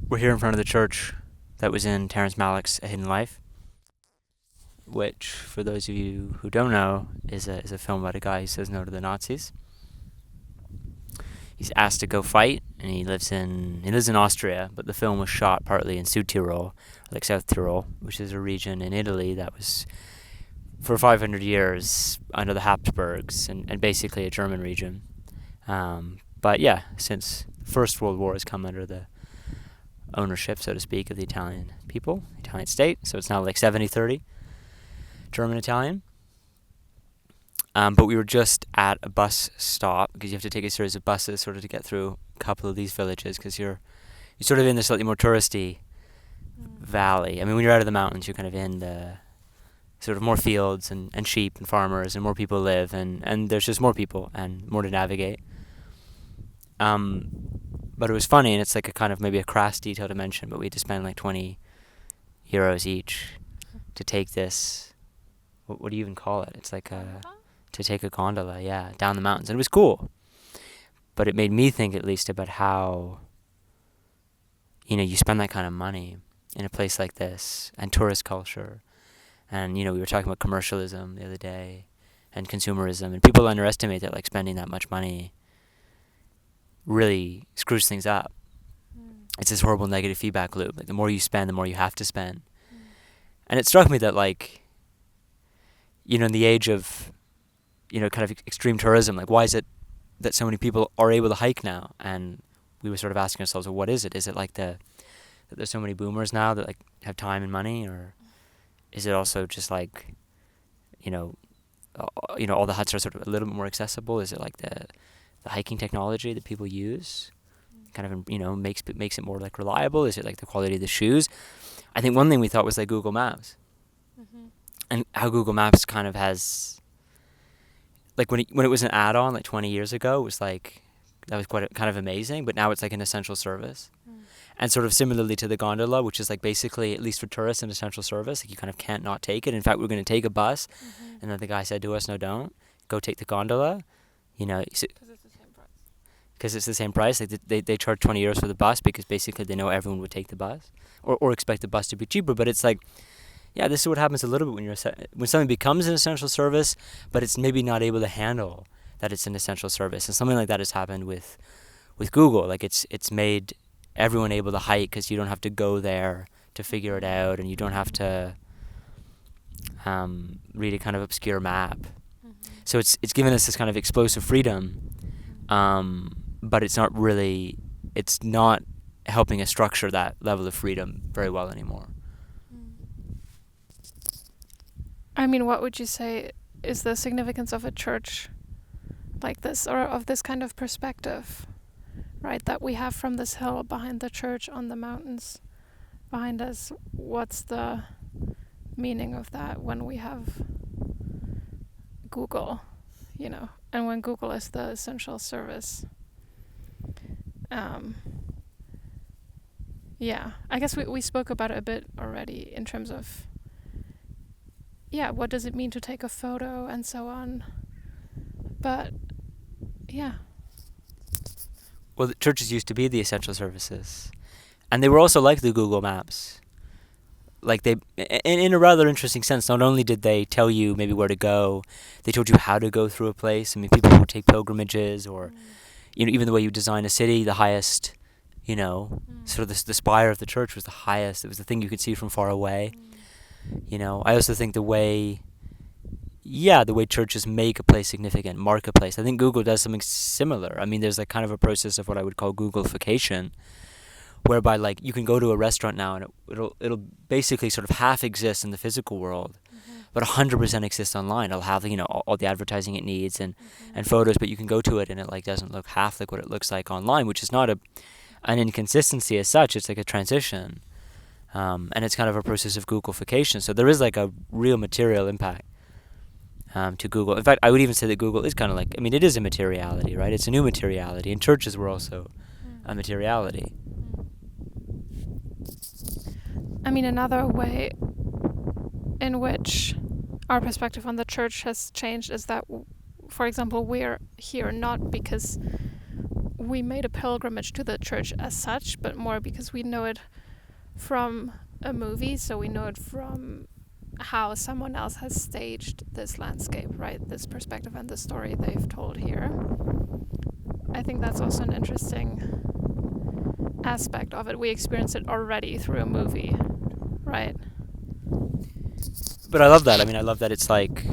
We're here in front of the church that was in Terrence Malick's A Hidden Life, which, for those of you who don't know, is a film about a guy who says no to the Nazis. He's asked to go fight, and he lives in Austria, but the film was shot partly in South Tyrol, like South Tyrol, which is a region in Italy that was for 500 years under the Habsburgs and basically a German region. But yeah, since the First World War has come under the ownership, so to speak, of the Italian people, Italian state, so it's now like 70-30 German-Italian. But we were just at a bus stop, because you have to take a series of buses sort of to get through a couple of these villages, because you're sort of in the slightly more touristy valley. I mean, when you're out of the mountains, you're kind of in the sort of more fields and sheep and farmers, and more people live, and there's just more people and more to navigate. But it was funny, and it's like a kind of maybe a crass detail to mention, but we had to spend like 20 euros each to take this, what do you even call it? It's like to take a gondola, yeah, down the mountains. And it was cool. But it made me think at least about how, you spend that kind of money in a place like this, and tourist culture. And, we were talking about commercialism the other day, and consumerism, and people underestimate that, like, spending that much money really screws things up. It's this horrible negative feedback loop. Like, the more you spend, the more you have to spend. And it struck me that, like, in the age of, kind of extreme tourism, like, why is it that so many people are able to hike now? And we were sort of asking ourselves, well, what is it? Is it like that there's so many boomers now that, like, have time and money? Or is it also just like, all the huts are sort of a little bit more accessible? Is it like the hiking technology that people use kind of, makes it more, like, reliable? Is it like the quality of the shoes? I think one thing we thought was like Google Maps. And how Google Maps kind of has, like, when it was an add-on like 20 years ago, it was like, that was kind of amazing, but now it's like an essential service. And sort of similarly to the gondola, which is like basically, at least for tourists, an essential service. Like, you kind of can't not take it. In fact, we're going to take a bus, and then the guy said to us, no, don't. Go take the gondola. Because it's the same price. Because it's the same price. Like, they charge 20 euros for the bus because basically they know everyone would take the bus or expect the bus to be cheaper. But it's like, yeah, this is what happens a little bit when something becomes an essential service, but it's maybe not able to handle that it's an essential service. And something like that has happened with Google. Like, it's made everyone able to hike because you don't have to go there to figure it out, and you don't have to read a kind of obscure map. So it's given us this kind of explosive freedom, but it's not helping us structure that level of freedom very well anymore. I mean, what would you say is the significance of a church like this, or of this kind of perspective, right, that we have from this hill behind the church on the mountains behind us? What's the meaning of that when we have Google, and when Google is the essential service? Yeah, I guess we spoke about it a bit already in terms of, what does it mean to take a photo and so on. But, yeah. Well, the churches used to be the essential services. And they were also like the Google Maps. Like, they, in a rather interesting sense, not only did they tell you maybe where to go, they told you how to go through a place. I mean, people would take pilgrimages, or, even the way you design a city, the highest, sort of the spire of the church was the highest. It was the thing you could see from far away. I also think the way churches make a place significant, mark a place. I think Google does something similar. I mean, there's like kind of a process of what I would call Googleification, whereby, like, you can go to a restaurant now and it'll basically sort of half exist in the physical world, but 100% exists online. It'll have, all the advertising it needs and photos, but you can go to it and it, like, doesn't look half like what it looks like online, which is not an inconsistency as such. It's like a transition. And it's kind of a process of Googleification. So there is, like, a real material impact to Google. In fact, I would even say that Google is kind of like, I mean, it is a materiality, right? It's a new materiality, and churches were also a materiality. I mean, another way in which our perspective on the church has changed is that, for example, we're here not because we made a pilgrimage to the church as such, but more because we know it from a movie, so we know it from how someone else has staged this landscape, right? This perspective and the story they've told here. I think that's also an interesting aspect of it. We experience it already through a movie, right? But I love that. I mean, I love that it's like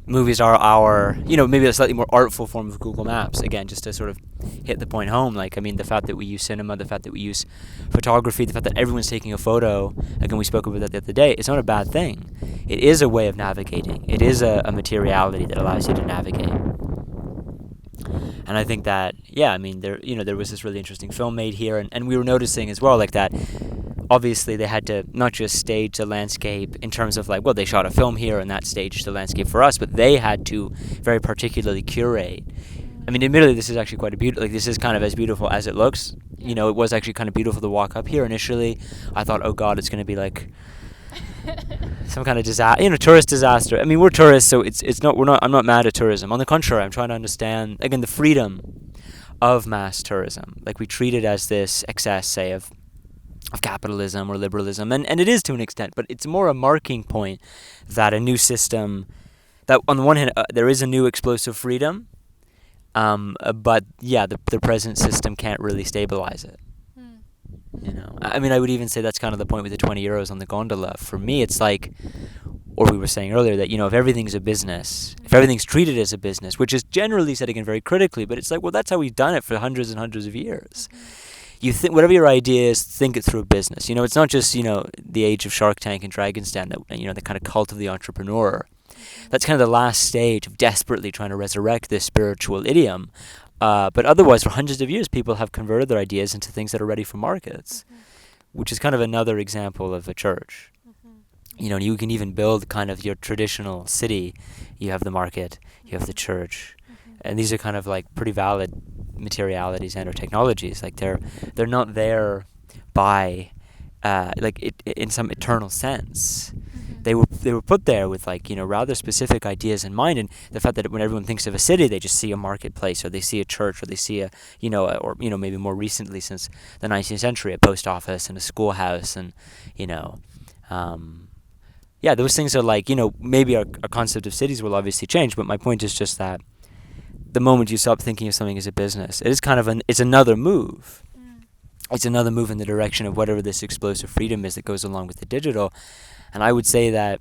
movies are our, maybe a slightly more artful form of Google Maps. Again, just to sort of hit the point home. Like, I mean, the fact that we use cinema, the fact that we use photography, the fact that everyone's taking a photo, again, we spoke about that the other day, it's not a bad thing. It is a way of navigating. It is a materiality that allows you to navigate. And I think that, I mean, there was this really interesting film made here, and we were noticing as well, like, that obviously they had to not just stage the landscape in terms of, like, well, they shot a film here and that staged the landscape for us, but they had to very particularly curate. I mean, admittedly, this is actually quite a beautiful, like, this is kind of as beautiful as it looks. It was actually kind of beautiful to walk up here initially. I thought, oh God, it's going to be like some kind of disaster, tourist disaster. I mean, we're tourists, so I'm not mad at tourism. On the contrary, I'm trying to understand, again, the freedom of mass tourism. Like, we treat it as this excess, say, of capitalism or liberalism, and it is to an extent, but it's more a marking point that a new system, that on the one hand, there is a new explosive freedom, but the present system can't really stabilize it. I mean, I would even say that's kind of the point with the 20 euros on the gondola. For me, it's like, or we were saying earlier, that, if everything's a business, if everything's treated as a business, which is generally said again very critically, but it's like, well, that's how we've done it for hundreds and hundreds of years. You think, whatever your idea is, think it through a business. It's not just, the age of Shark Tank and Dragon's Den, that, the kind of cult of the entrepreneur. That's kind of the last stage of desperately trying to resurrect this spiritual idiom. But otherwise, for hundreds of years, people have converted their ideas into things that are ready for markets, which is kind of another example of a church. You can even build kind of your traditional city. You have the market, you have the church, and these are kind of like pretty valid materialities and or technologies. Like, they're not there by in some eternal sense. They were put there with, like, rather specific ideas in mind, and the fact that when everyone thinks of a city, they just see a marketplace, or they see a church, or they see maybe more recently since the 19th century, a post office and a schoolhouse, and those things are like, maybe our concept of cities will obviously change, but my point is just that the moment you stop thinking of something as a business, it is kind of it's another move. It's another move in the direction of whatever this explosive freedom is that goes along with the digital. And I would say that,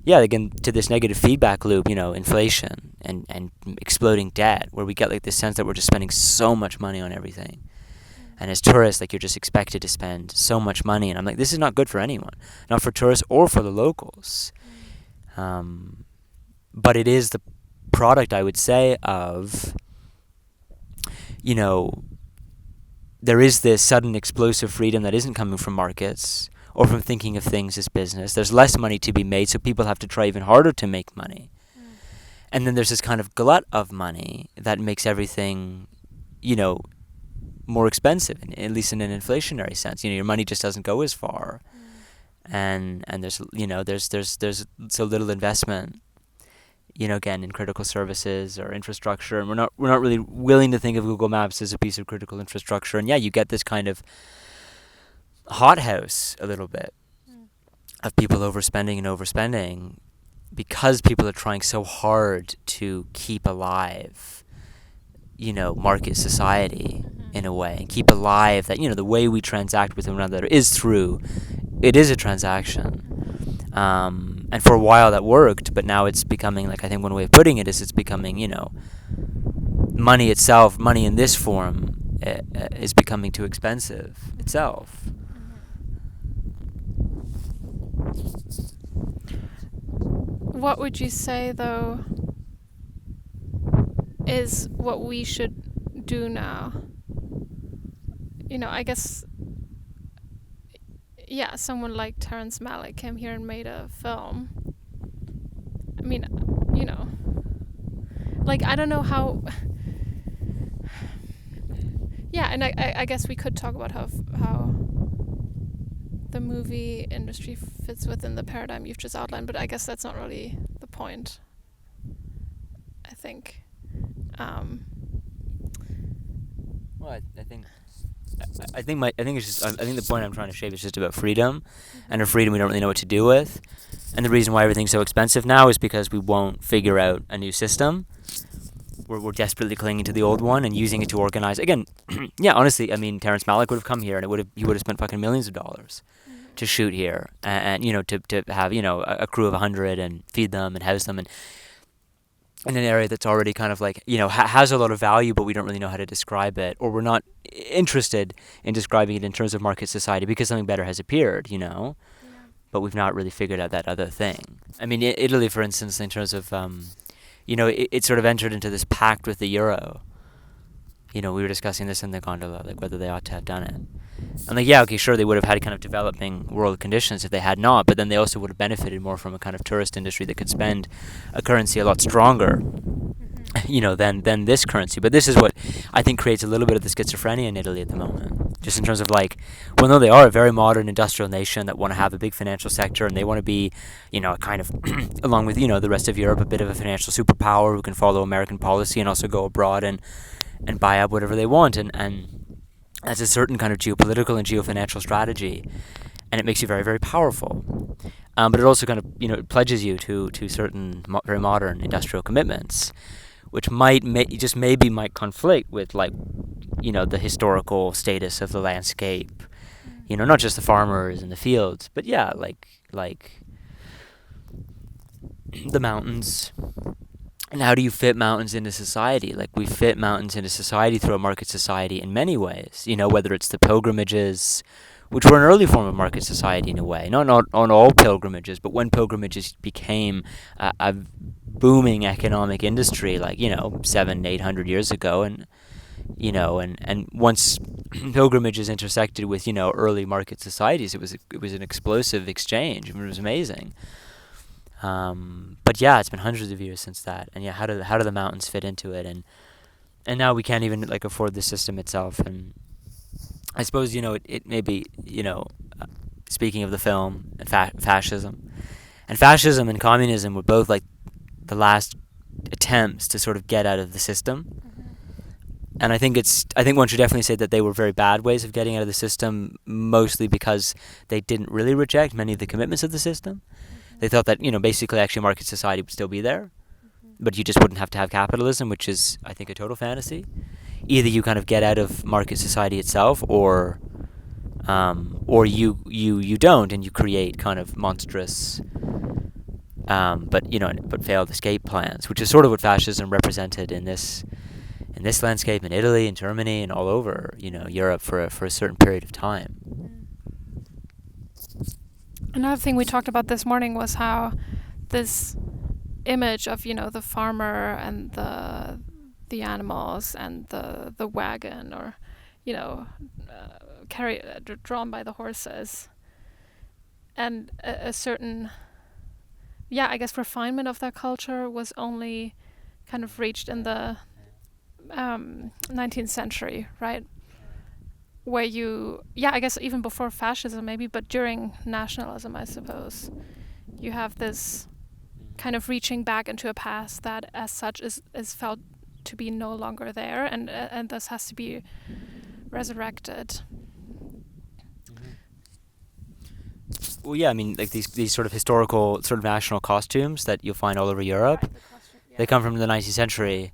again, to this negative feedback loop, inflation and exploding debt, where we get like this sense that we're just spending so much money on everything. And as tourists, like, you're just expected to spend so much money. And I'm like, this is not good for anyone, not for tourists or for the locals. But it is the product, I would say, of, there is this sudden explosive freedom that isn't coming from markets or from thinking of things as business. There's less money to be made, so people have to try even harder to make money. And then there's this kind of glut of money that makes everything, more expensive, at least in an inflationary sense. Your money just doesn't go as far. And there's so little investment, again, in critical services or infrastructure, and we're not really willing to think of Google Maps as a piece of critical infrastructure. And you get this kind of hothouse a little bit of people overspending because people are trying so hard to keep alive, market society in a way, and keep alive that, the way we transact with one another is a transaction. And for a while that worked, but now it's becoming, like, I think one way of putting it is it's becoming, money itself, money in this form is becoming too expensive itself. What would you say, though, is what we should do now? I guess, someone like Terrence Malick came here and made a film. I mean, like, I don't know how... and I guess we could talk about how the movie industry fits within the paradigm you've just outlined, but I guess that's not really the point, I think. Well, I think I think it's just I think the point I'm trying to shape is just about freedom, and a freedom we don't really know what to do with, and the reason why everything's so expensive now is because we won't figure out a new system. We're desperately clinging to the old one and using it to organize again. Yeah, honestly, I mean, Terrence Malick would have come here and he would have spent fucking millions of dollars to shoot here, and to have a crew of 100 and feed them and house them and in an area that's already kind of like has a lot of value, but we don't really know how to describe it, or we're not interested in describing it in terms of market society because something better has appeared, but we've not really figured out that other thing. I mean, Italy, for instance, in terms of it sort of entered into this pact with the euro. We were discussing this in the gondola, like whether they ought to have done it. And like, yeah, okay, sure, they would have had kind of developing world conditions if they had not, but then they also would have benefited more from a kind of tourist industry that could spend a currency a lot stronger, than this currency. But this is what I think creates a little bit of the schizophrenia in Italy at the moment, just in terms of like, well, no, they are a very modern industrial nation that want to have a big financial sector, and they want to be, a kind of, along with, the rest of Europe, a bit of a financial superpower who can follow American policy and also go abroad and buy up whatever they want, and that's a certain kind of geopolitical and geofinancial strategy, and it makes you very, very powerful. But it also kind of, it pledges you to certain very modern industrial commitments, which might conflict with like, the historical status of the landscape, not just the farmers and the fields, but yeah, like the mountains. And how do you fit mountains into society? Like, we fit mountains into society through a market society in many ways. Whether it's the pilgrimages, which were an early form of market society in a way. Not on all pilgrimages, but when pilgrimages became a booming economic industry, like 700-800 years ago, and once pilgrimages intersected with early market societies, it was an explosive exchange. It was amazing. But yeah, it's been hundreds of years since that, and yeah, how do the mountains fit into it, and now we can't even like afford the system itself, and I suppose it may be speaking of the film and fascism and communism were both like the last attempts to sort of get out of the system, and I think one should definitely say that they were very bad ways of getting out of the system, mostly because they didn't really reject many of the commitments of the system. They thought that, basically actually market society would still be there, but you just wouldn't have to have capitalism, which is, I think, a total fantasy. Either you kind of get out of market society itself, or you don't, and you create kind of monstrous, but failed escape plans, which is sort of what fascism represented in this landscape in Italy and Germany and all over, Europe for a certain period of time. Another thing we talked about this morning was how this image of the farmer and the animals and the wagon, or drawn by the horses, and a certain I guess refinement of that culture was only kind of reached in the 19th century, right? Where I guess even before fascism maybe, but during nationalism, I suppose, you have this kind of reaching back into a past that as such is felt to be no longer there, and thus has to be resurrected. Well, yeah, I mean, like these sort of historical, sort of national costumes that you'll find all over Europe, right, they come from the 19th century,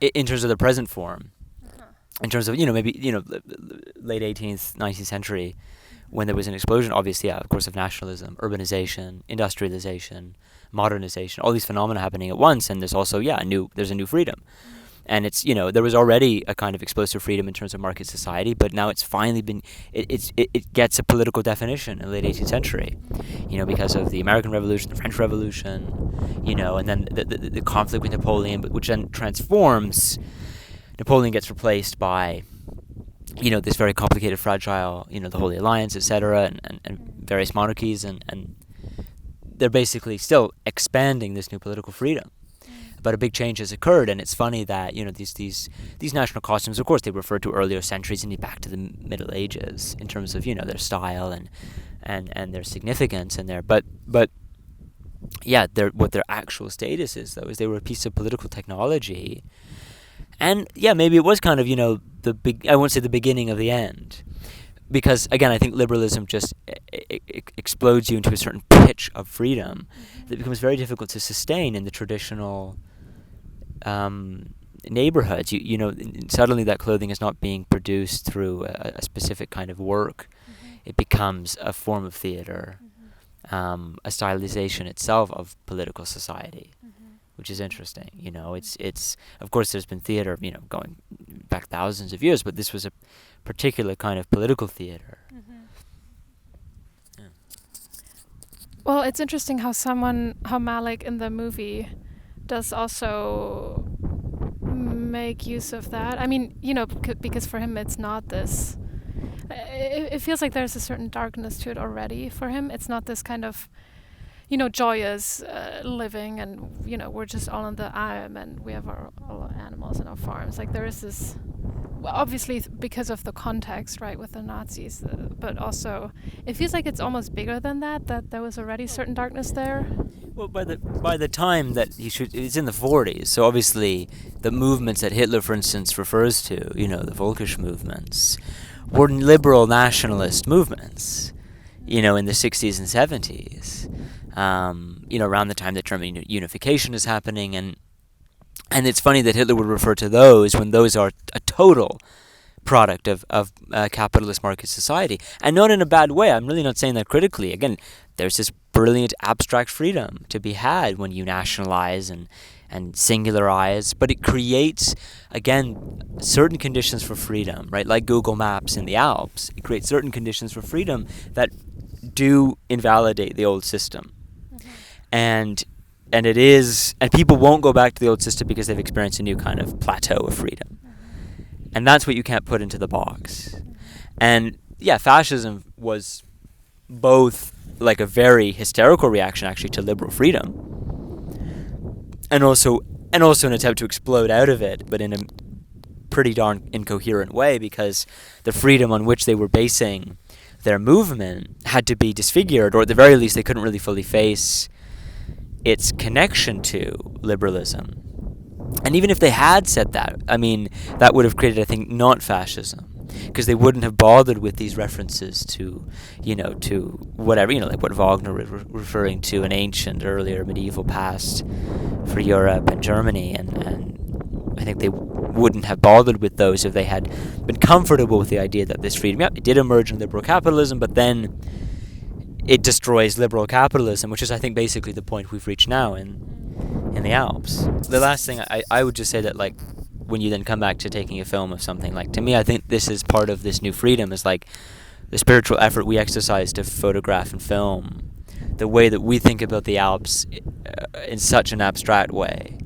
in terms of the present form. In terms of, maybe, late 18th, 19th century, when there was an explosion, obviously, of course, of nationalism, urbanization, industrialization, modernization, all these phenomena happening at once, and there's also, there's a new freedom. And it's, there was already a kind of explosive freedom in terms of market society, but now it's finally been, it gets a political definition in the late 18th century, because of the American Revolution, the French Revolution, and then the conflict with Napoleon, which then transforms. Napoleon gets replaced by, this very complicated, fragile, the Holy Alliance, etc., and various monarchies, and they're basically still expanding this new political freedom. But a big change has occurred, and it's funny that, these national costumes, of course, they refer to earlier centuries and back to the Middle Ages in terms of, their style and their significance in there. But yeah, what their actual status is, though, is they were a piece of political technology. And yeah, maybe it was kind of, I won't say the beginning of the end, because again, I think liberalism just explodes you into a certain pitch of freedom that becomes very difficult to sustain in the traditional neighborhoods. You know, suddenly that clothing is not being produced through a specific kind of work. It becomes a form of theater, a stylization itself of political society, which is interesting. You know, it's of course there's been theater, you know, going back thousands of years, but this was a particular kind of political theater. Yeah. Well, it's interesting how Malick in the movie does also make use of that. I mean, you know, because for him it's not this. It feels like there's a certain darkness to it already for him. It's not this kind of, you know, joyous living, and you know, we're just all on the Alp and we have all our animals and our farms. Like there is this, well, obviously because of the context, right, with the Nazis, but also it feels like it's almost bigger than that. That there was already certain darkness there. Well, by the time that it's in the 40s, so obviously the movements that Hitler, for instance, refers to, you know, the Volkisch movements, were liberal nationalist movements, you know, in the 60s and 70s. You know, around the time that German unification is happening, and it's funny that Hitler would refer to those when those are a total product of capitalist market society, and not in a bad way. I'm really not saying that critically. Again, there's this brilliant abstract freedom to be had when you nationalize and singularize, but it creates, again, certain conditions for freedom, right? Like Google Maps in the Alps, it creates certain conditions for freedom that do invalidate the old system. And people won't go back to the old system because they've experienced a new kind of plateau of freedom. And that's what you can't put into the box. And yeah, fascism was both like a very hysterical reaction actually to liberal freedom, and also an attempt to explode out of it, but in a pretty darn incoherent way, because the freedom on which they were basing their movement had to be disfigured, or at the very least they couldn't really fully face its connection to liberalism. And even if they had said that, I mean, that would have created, I think, not fascism, because they wouldn't have bothered with these references to, you know, to whatever, you know, like what Wagner was referring to, an ancient, earlier medieval past for Europe and Germany, and I think they wouldn't have bothered with those if they had been comfortable with the idea that this freedom, yeah, it did emerge in liberal capitalism, but then it destroys liberal capitalism, which is, I think, basically the point we've reached now in the Alps. The last thing, I would just say that, like, when you then come back to taking a film of something, like, to me, I think this is part of this new freedom, is like the spiritual effort we exercise to photograph and film, the way that we think about the Alps in such an abstract way,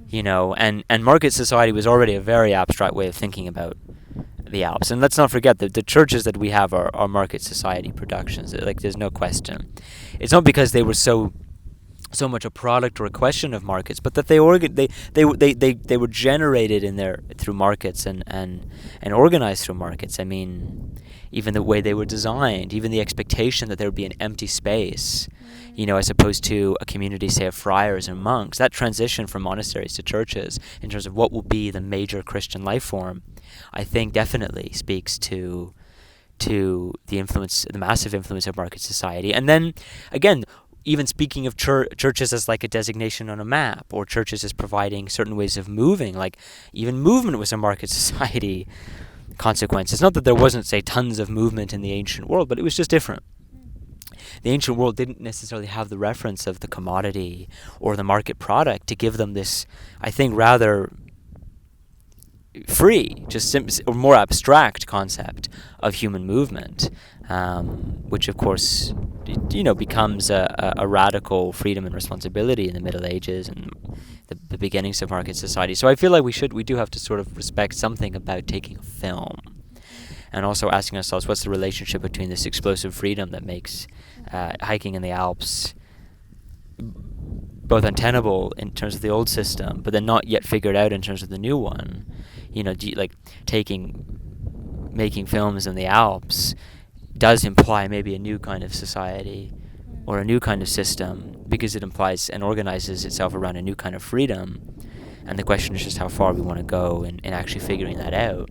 you know, and market society was already a very abstract way of thinking about the Alps. And let's not forget that the churches that we have are market society productions. Like, there's no question. It's not because they were so much a product or a question of markets, but that they were generated through markets and organized through markets. I mean, even the way they were designed, even the expectation that there would be an empty space, you know, as opposed to a community, say, of friars and monks. That transition from monasteries to churches in terms of what will be the major Christian life form, I think definitely speaks to the influence, the massive influence of market society. And then, again, even speaking of churches as like a designation on a map, or churches as providing certain ways of moving, like even movement was a market society consequence. It's not that there wasn't, say, tons of movement in the ancient world, but it was just different. The ancient world didn't necessarily have the reference of the commodity or the market product to give them this, I think, rather free, or more abstract concept of human movement, which of course, you know, becomes a radical freedom and responsibility in the Middle Ages and the beginnings of market society. So I feel like we do have to sort of respect something about taking a film, and also asking ourselves, what's the relationship between this explosive freedom that makes hiking in the Alps both untenable in terms of the old system, but then not yet figured out in terms of the new one. You know, like making films in the Alps does imply maybe a new kind of society or a new kind of system, because it implies and organizes itself around a new kind of freedom. And the question is just how far we want to go in actually figuring that out.